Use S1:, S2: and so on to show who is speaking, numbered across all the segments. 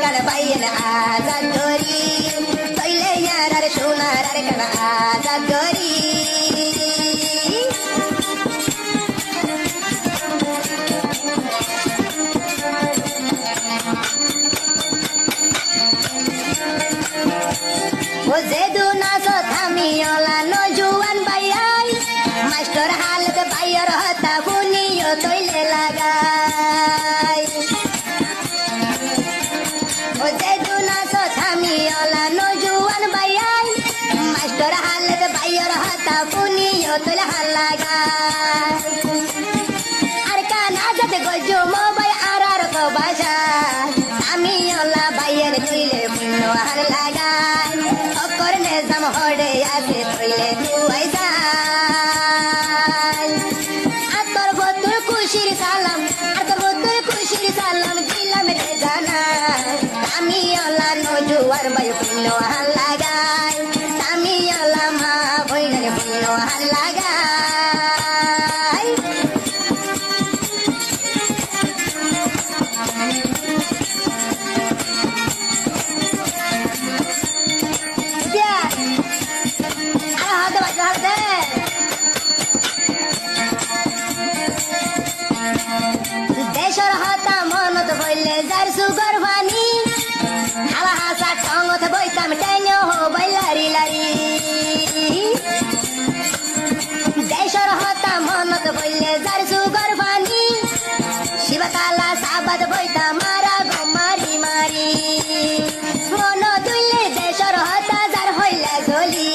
S1: কান বাইয়েন আজাদ করি তৈলে ইয়ার সোনার কান আজাদ করি ও যেদু নাচ থামিয়লা নজুয়ান বাইয়াই মাস্টার হালত বাইয়ের হতা বুনিও তৈলে লাগাই ও যেদু নাচ থামিয়লা নজুয়ান বাইয়াই মাস্টার হালত বাইয়ের হতা বুনিও তৈলে লাগাই আর কান আজাদ গজু মোবাই আর তো বাসা থামিয়লা বাইয়ের তৈলে বুনো হাল লাগাই অকর নেজাম হড়ে আসে তৈলে দুয়াই যায় আতর বতুর খুশির সালাম আতর বতুর খুশির সালাম দিলাম রে জানা তামিয়লা নজুয়ার বাই বুনো হাল লাগাই তামিয়লা মা বইনের বুনো হাল লাগাই দেশর হতা মনত বইলে যার সুগর ভানি হালা হাসা টঙত বইতাম টেঙো হো বাইলারি লারি দেশর হতা মনত বইলে যার সুগর ভানি শিবকালা সাবাদ বইতাম মারা গো মারি মারি মন দুইলে দেশর হতা যার হইলে গলি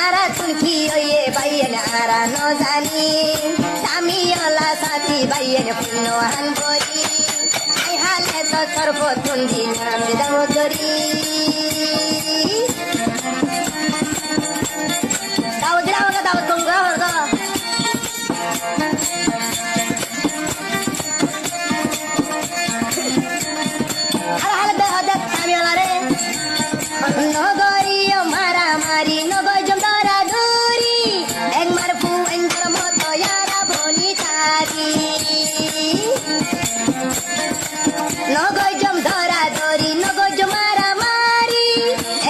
S1: আরা তুলকি ওয়ে বাইয়েন আরা ন জানি তামিয়লা সাথী বাইয়েন পুনো হান বলি আই হালে তো সর্বতুন্দি নাম দাম করি দাও দিলাম দাও তোমরা হরদা আর হালে বেহদে তামিয়লা রে নগরীয় মারামারি নগর জমদারা দৌরি একমার ফুয়েন্দ্র মতো ইয়ারা বনি তারি নগর জমদারা দৌরি নগর মারামারি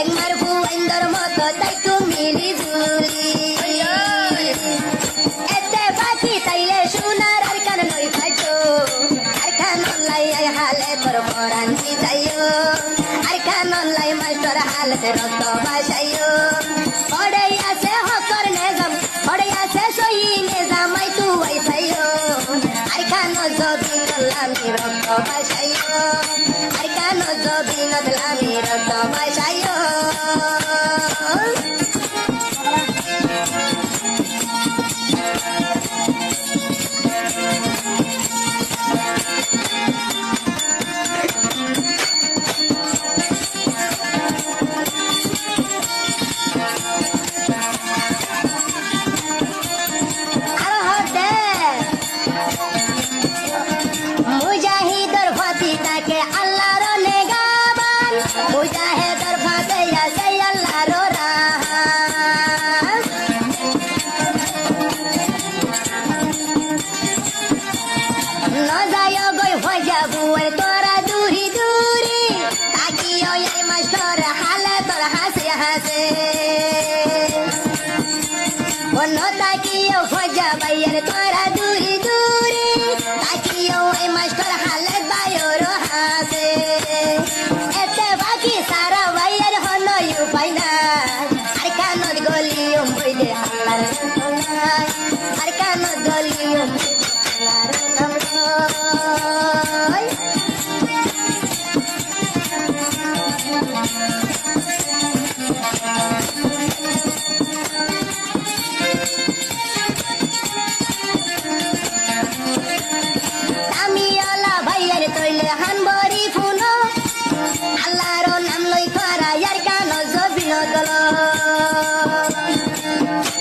S1: একমার ফুয়েন্দ্র মতো তাই তুমি মিলি ঝুলি এতে বাকি তাইলে সোনার আর কান নই ফাইছো আর কান লাই হালে তোর পরান্তি যাইও আর কান লাই মাস্টার হালতে রক্ত বাসাইও পড়ে আছে হকর নেজাম পড়ে আছে সহি নেজাম আই তু আইসাইও আর কান জবি নলামি রক্ত বাসাইও আর কান জবি নলামি রক্ত বাসাইও মুজাহিদর ফাতি তাকে আল্লাহর নেগাবান মুজাহিদর ফাতে আছে আল্লাহর রাহান ন যায় গই হজাবু তোরা দূরি দূরি তাকিও এই মাস্টার হালে তোর হাসে হাসে অন্য তাকিও হজাবাইয়ের তোরা দূরি দূরি তাকিও এই মাস্টার হালে বায়ুর হাসে এতে বাকি সারা বাইয়ের হন উপায় না আর কানত গলিও বইলে আল্লাহর নাম আর কানত গলিও আল্লাহর নাম তামিয়লা ভাইয়ের তৈলে হানবরি ফুনো আল্লাহর নাম লই তোরা ইয়ার কান জবিন গল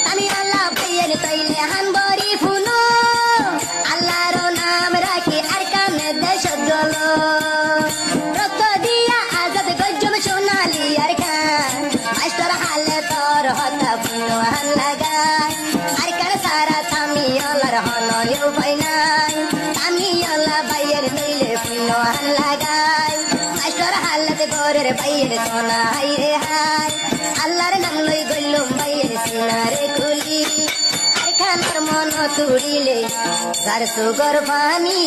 S1: তামিয়লা ভাইয়ের তৈলে হানবরি ফুনো আল্লাহর নাম রাখি আর কান দেশ গল রক্ত দিয়া আজাদ গজম সোনালি আর কান মাস্টার হালে তোর হতা ফুনো হান লাগাই আর কান সারা তামিয়লার হন উপায় নাই তামিয়লা বাইয়ের তৈলে ফুনো হান লাগাই ঘরের বাইয়ের সোনা হাই রে হাই আল্লাহর নাম লই গইলুম বাইয়ের সিনারে কুলি আর খানার মন তুড়িলে যার সুগর পানি